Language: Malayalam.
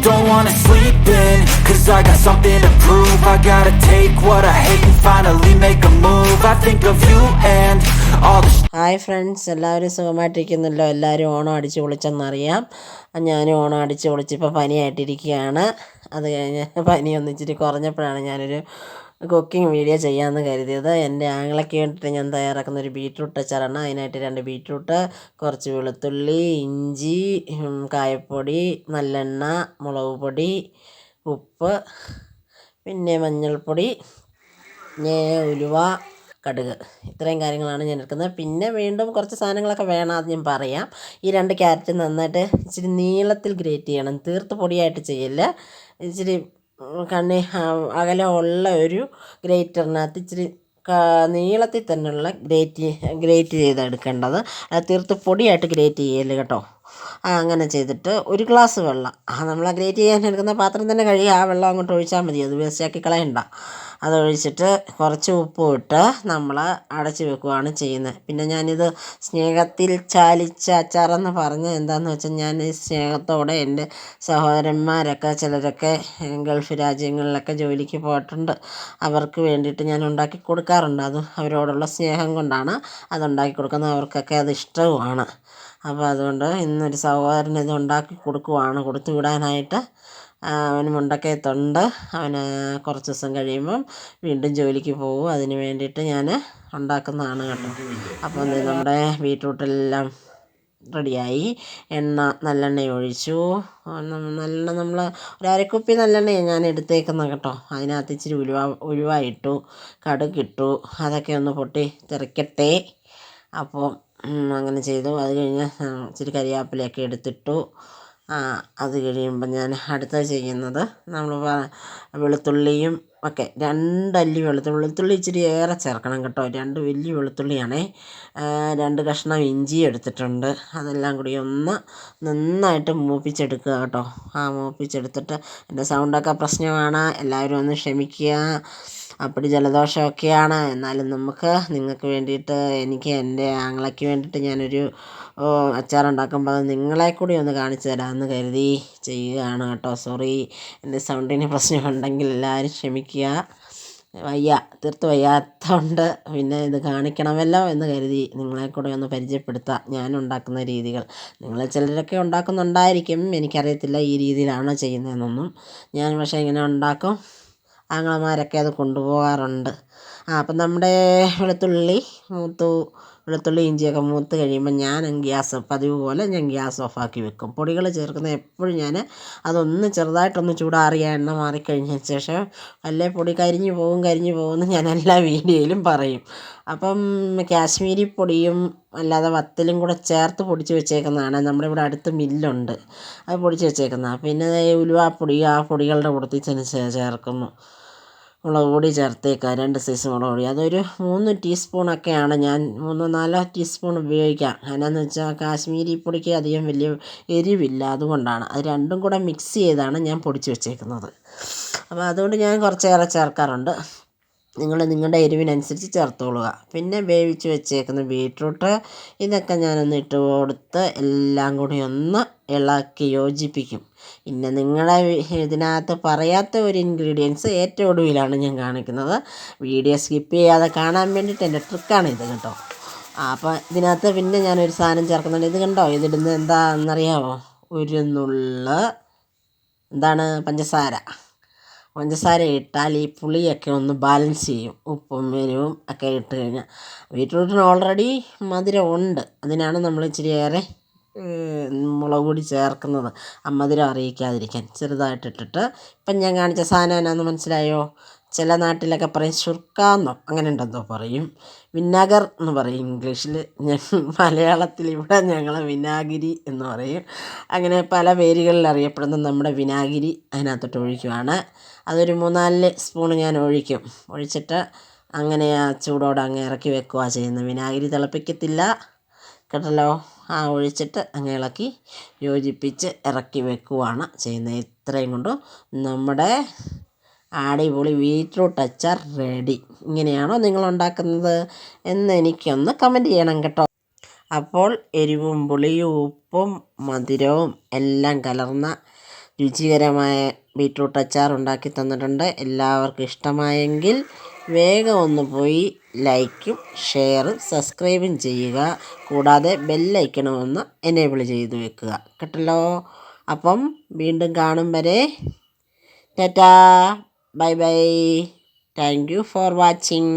don't wanna sleep in, cause I got something to prove. I gotta take what I hate and finally make a move. I think of you and all the hi friends, എല്ലാവരും സുഖമായിട്ടിരിക്കുന്നല്ലോ. എല്ലാവരും ഓണം അടിച്ച് പൊളിച്ചെന്നറിയാം. ഞാനും ഓണം അടിച്ച് പൊളിച്ചിപ്പോൾ പനിയായിട്ടിരിക്കുകയാണ്. അത് കഴിഞ്ഞ് പനിയൊന്ന് ഇച്ചിരി കുറഞ്ഞപ്പോഴാണ് ഞാനൊരു കുക്കിംഗ് വീഡിയോ ചെയ്യാമെന്ന് കരുതിയത്. എൻ്റെ ആങ്ങളയ്ക്ക് വേണ്ടിയിട്ട് ഞാൻ തയ്യാറാക്കുന്ന ഒരു ബീറ്റ്റൂട്ട് അച്ചാറാണ്. അതിനായിട്ട് 2 ബീറ്റ്റൂട്ട്, കുറച്ച് വെളുത്തുള്ളി, ഇഞ്ചി, കായപ്പൊടി, നല്ലെണ്ണ, മുളക് പൊടി, ഉപ്പ്, പിന്നെ മഞ്ഞൾപ്പൊടി, ഉലുവ, കടുക്, ഇത്രയും കാര്യങ്ങളാണ് ഞാൻ എടുക്കുന്നത്. പിന്നെ വീണ്ടും കുറച്ച് സാധനങ്ങളൊക്കെ വേണം, അത് ഞാൻ പറയാം. ഈ 2 ക്യാരറ്റ് നന്നായിട്ട് ഇച്ചിരി നീളത്തിൽ ഗ്രേറ്റ് ചെയ്യണം. തീർത്ത് പൊടിയായിട്ട് ചെയ്യില്ല. ഇച്ചിരി അകലമുള്ള ഒരു ഗ്രേറ്ററിനകത്ത് ഇച്ചിരി നീളത്തിൽ തന്നെയുള്ള ഗ്രേറ്റ് ചെയ്തെടുക്കേണ്ടത്. അത് തീർത്ത് പൊടിയായിട്ട് ഗ്രേറ്റ് ചെയ്യല് കേട്ടോ. അങ്ങനെ ചെയ്തിട്ട് 1 ഗ്ലാസ് വെള്ളം, നമ്മൾ ഗ്രേറ്റ് ചെയ്യാൻ എടുക്കുന്ന പാത്രം തന്നെ കഴുകി ആ വെള്ളം അങ്ങോട്ട് ഒഴിച്ചാൽ മതി, അത് വേസ്റ്റാക്കി കളയണ്ട. അതൊഴിച്ചിട്ട് കുറച്ച് ഉപ്പും ഇട്ട് നമ്മൾ അടച്ച് വെക്കുകയാണ് ചെയ്യുന്നത്. പിന്നെ ഞാനിത് സ്നേഹത്തിൽ ചാലിച്ച അച്ചാറെന്ന് പറഞ്ഞ് എന്താണെന്ന് വെച്ചാൽ, ഞാൻ സ്നേഹത്തോടെ എൻ്റെ സഹോദരന്മാരൊക്കെ ചിലരൊക്കെ ഗൾഫ് രാജ്യങ്ങളിലൊക്കെ ജോലിക്ക് പോയിട്ടുണ്ട്. അവർക്ക് വേണ്ടിയിട്ട് ഞാൻ ഉണ്ടാക്കി കൊടുക്കാറുണ്ട്. അത് അവരോടുള്ള സ്നേഹം കൊണ്ടാണ് അതുണ്ടാക്കി കൊടുക്കുന്നത്. അവർക്കൊക്കെ അത് ഇഷ്ടവുമാണ്. അപ്പോൾ അതുകൊണ്ട് ഇന്നൊരു സഹോദരന് ഇത് ഉണ്ടാക്കി കൊടുത്തു വിടാനായിട്ട്. അവന് മുണ്ടക്കയത്തുണ്ട്. അവന് കുറച്ച് ദിവസം കഴിയുമ്പം വീണ്ടും ജോലിക്ക് പോകും. അതിന് വേണ്ടിയിട്ട് ഞാൻ ഉണ്ടാക്കുന്നതാണ് കേട്ടോ. അപ്പോൾ നമ്മുടെ ബീറ്റ്റൂട്ടെല്ലാം റെഡിയായി. നല്ലെണ്ണ ഒഴിച്ചു. നല്ലെണ്ണ നമ്മൾ ഒരു അരക്കുപ്പി നല്ലെണ്ണയാണ് ഞാൻ എടുത്തേക്കുന്നത് കേട്ടോ. അതിനകത്ത് ഇച്ചിരി ഉലുവ ഇട്ടു, കടുകിട്ടു. അതൊക്കെ ഒന്ന് പൊട്ടി തെറിക്കട്ടെ. അപ്പോൾ അങ്ങനെ ചെയ്തു. അത് കഴിഞ്ഞ് ഇച്ചിരി കരിവേപ്പിലയൊക്കെ എടുത്തിട്ടു. അത് കഴിയുമ്പോൾ ഞാൻ അടുത്തത് ചെയ്യുന്നത്, നമ്മൾ വെളുത്തുള്ളിയും ഒക്കെ 2 അല്ലി വെളുത്തുള്ളി ഇച്ചിരി ഏറെ ചേർക്കണം കേട്ടോ. 2 വലിയ വെളുത്തുള്ളിയാണേ. 2 കഷ്ണം ഇഞ്ചി എടുത്തിട്ടുണ്ട്. അതെല്ലാം കൂടി ഒന്ന് നന്നായിട്ട് മൂപ്പിച്ചെടുക്കുക കേട്ടോ. മൂപ്പിച്ചെടുത്തിട്ട്, എൻ്റെ സൗണ്ടൊക്കെ പ്രശ്നമാണ്, എല്ലാവരും ഒന്ന് ക്ഷമിക്കുക. അപ്പടി ജലദോഷമൊക്കെയാണ്. എന്നാലും നിങ്ങൾക്ക് വേണ്ടിയിട്ട്, എൻ്റെ ആങ്ങളയ്ക്ക് വേണ്ടിയിട്ട് ഞാനൊരു അച്ചാറുണ്ടാക്കുമ്പോൾ അത് നിങ്ങളെ കൂടി ഒന്ന് കാണിച്ചു തരാമെന്ന് കരുതി ചെയ്യുകയാണ് കേട്ടോ. സോറി, എൻ്റെ സൗണ്ടിന് പ്രശ്നമുണ്ടെങ്കിൽ എല്ലാവരും ക്ഷമിക്കുക. തീർത്ത് വയ്യാത്തതുകൊണ്ട് പിന്നെ ഇത് കാണിക്കണമല്ലോ എന്ന് കരുതി നിങ്ങളെ കൂടെ ഒന്ന് പരിചയപ്പെടുത്താം ഞാനുണ്ടാക്കുന്ന രീതികൾ. നിങ്ങൾ ചിലരൊക്കെ ഉണ്ടാക്കുന്നുണ്ടായിരിക്കും, എനിക്കറിയത്തില്ല ഈ രീതിയിലാണോ ചെയ്യുന്നതെന്നൊന്നും. ഞാൻ പക്ഷേ ഇങ്ങനെ ഉണ്ടാക്കും. ആങ്ങളമാരൊക്കെ അത് കൊണ്ടുപോകാറുണ്ട്. അപ്പം നമ്മുടെ വെളുത്തുള്ളി ഇഞ്ചിയൊക്കെ മൂത്ത് കഴിയുമ്പോൾ ഞാൻ പതിവ് പോലെ ഞാൻ ഗ്യാസ് ഓഫാക്കി വെക്കും. പൊടികൾ ചേർക്കുന്ന എപ്പോഴും ഞാൻ അതൊന്ന് ചെറുതായിട്ടൊന്ന് ചൂടാറിയ എണ്ണ മാറിക്കഴിഞ്ഞതിന് ശേഷം, അല്ലേ പൊടി കരിഞ്ഞു പോകുമെന്ന് ഞാൻ എല്ലാ വീഡിയോയിലും പറയും. അപ്പം കാശ്മീരി പൊടിയും അല്ലാതെ വത്തലും കൂടെ ചേർത്ത് പൊടിച്ച് വെച്ചേക്കുന്നതാണ്. നമ്മുടെ ഇവിടെ അടുത്ത് മില്ലുണ്ട്, അത് പൊടിച്ച് വെച്ചേക്കുന്നതാണ്. പിന്നെ ഉലുവാപ്പൊടി ആ പൊടികളുടെ കൂട്ടത്തിൽ ചേർക്കുന്നു. മുളക് പൊടി ചേർത്തേക്കുക, 2 സൈസ് മുളക് പൊടി. അതൊരു 3 ടീസ്പൂണൊക്കെയാണ് ഞാൻ 3-4 ടീസ്പൂൺ ഉപയോഗിക്കാം. എന്നാന്ന് വെച്ചാൽ കാശ്മീരി പൊടിക്ക് അധികം വലിയ എരിവില്ല, അതുകൊണ്ടാണ്. അത് രണ്ടും കൂടെ മിക്സ് ചെയ്താണ് ഞാൻ പൊടിച്ച് വെച്ചേക്കുന്നത്. അപ്പോൾ അതുകൊണ്ട് ഞാൻ കുറച്ചേറെ ചേർക്കാറുണ്ട്. നിങ്ങൾ നിങ്ങളുടെ എരിവിനനുസരിച്ച് ചേർത്തോളുക. പിന്നെ വേവിച്ച് വെച്ചേക്കുന്ന ബീറ്റ്റൂട്ട്, ഇതൊക്കെ ഞാനൊന്ന് ഇട്ട് കൊടുത്ത് എല്ലാം കൂടി ഒന്ന് ഇളക്കി യോജിപ്പിക്കും. പിന്നെ നിങ്ങളുടെ ഇതിനകത്ത് പറയാത്ത ഒരു ഇൻഗ്രീഡിയൻസ് ഏറ്റവും ഒടുവിലാണ് ഞാൻ കാണിക്കുന്നത്. വീഡിയോ സ്കിപ്പ് ചെയ്യാതെ കാണാൻ വേണ്ടിയിട്ട് എൻ്റെ ട്രിക്കാണ് ഇത് കേട്ടോ. അപ്പോൾ ഇതിനകത്ത് പിന്നെ ഞാനൊരു സാധനം ചേർക്കുന്നുണ്ട്. ഇത് കണ്ടോ, ഇതിടുന്നത് എന്താണെന്നറിയാമോ? ഒരു നുള്ള് പഞ്ചസാര ഇട്ടാൽ ഈ പുളിയൊക്കെ ഒന്ന് ബാലൻസ് ചെയ്യും. ഉപ്പും എരിവും ഒക്കെ ഇട്ട് കഴിഞ്ഞാൽ, ബീറ്റ്റൂട്ടിന് ഓൾറെഡി മധുരം ഉണ്ട്, അതിനാണ് നമ്മൾ ഇച്ചിരി ഏറെ മുളക് പൊടി ചേർക്കുന്നത്, ആ മധുരം അറിയിക്കാതിരിക്കാൻ. ചെറുതായിട്ടിട്ടിട്ട്, ഇപ്പം ഞാൻ കാണിച്ച സാധനം എന്നാന്ന് മനസ്സിലായോ? ചില നാട്ടിലൊക്കെ പറയും സുർക്കാന്നോ അങ്ങനെ ഉണ്ടെന്തോ പറയും, വിനാഗർ എന്ന് പറയും ഇംഗ്ലീഷിൽ. മലയാളത്തിൽ ഇവിടെ ഞങ്ങൾ വിനാഗിരി എന്ന് പറയും. അങ്ങനെ പല പേരുകളിൽ അറിയപ്പെടുന്ന നമ്മുടെ വിനാഗിരി അതിനകത്തോട്ട് ഒഴിക്കുവാണ്. അതൊരു 3-4 സ്പൂൺ ഞാൻ ഒഴിച്ചിട്ട് അങ്ങനെ ആ ചൂടോടെ അങ്ങ് ഇറക്കി വെക്കുക ചെയ്യുന്നത്. വിനാഗിരി തിളപ്പിക്കത്തില്ല കേട്ടല്ലോ. ഒഴിച്ചിട്ട് അങ്ങ് ഇളക്കി യോജിപ്പിച്ച് ഇറക്കി വെക്കുകയാണ് ചെയ്യുന്നത്. ഇത്രയും കൊണ്ട് നമ്മുടെ അടിപൊളി ബീറ്റ്റൂട്ട് അച്ചാർ റെഡി. ഇങ്ങനെയാണോ നിങ്ങൾ ഉണ്ടാക്കുന്നത് എന്ന് എനിക്കൊന്ന് കമൻറ്റ് ചെയ്യണം കേട്ടോ. അപ്പോൾ എരിവും പുളിയും ഉപ്പും മധുരവും എല്ലാം കലർന്ന രുചികരമായ ബീട്രൂട്ട് അച്ചാർ ഉണ്ടാക്കി തന്നിട്ടുണ്ട്. എല്ലാവർക്കും ഇഷ്ടമായെങ്കിൽ വേഗം ഒന്ന് പോയി ലൈക്കും ഷെയറും സബ്സ്ക്രൈബും ചെയ്യുക. കൂടാതെ ബെല്ലൈക്കണും ഒന്ന് എനേബിൾ ചെയ്ത് വെക്കുക കേട്ടല്ലോ. അപ്പം വീണ്ടും കാണും വരെ Tata, bye bye. Thank you for watching.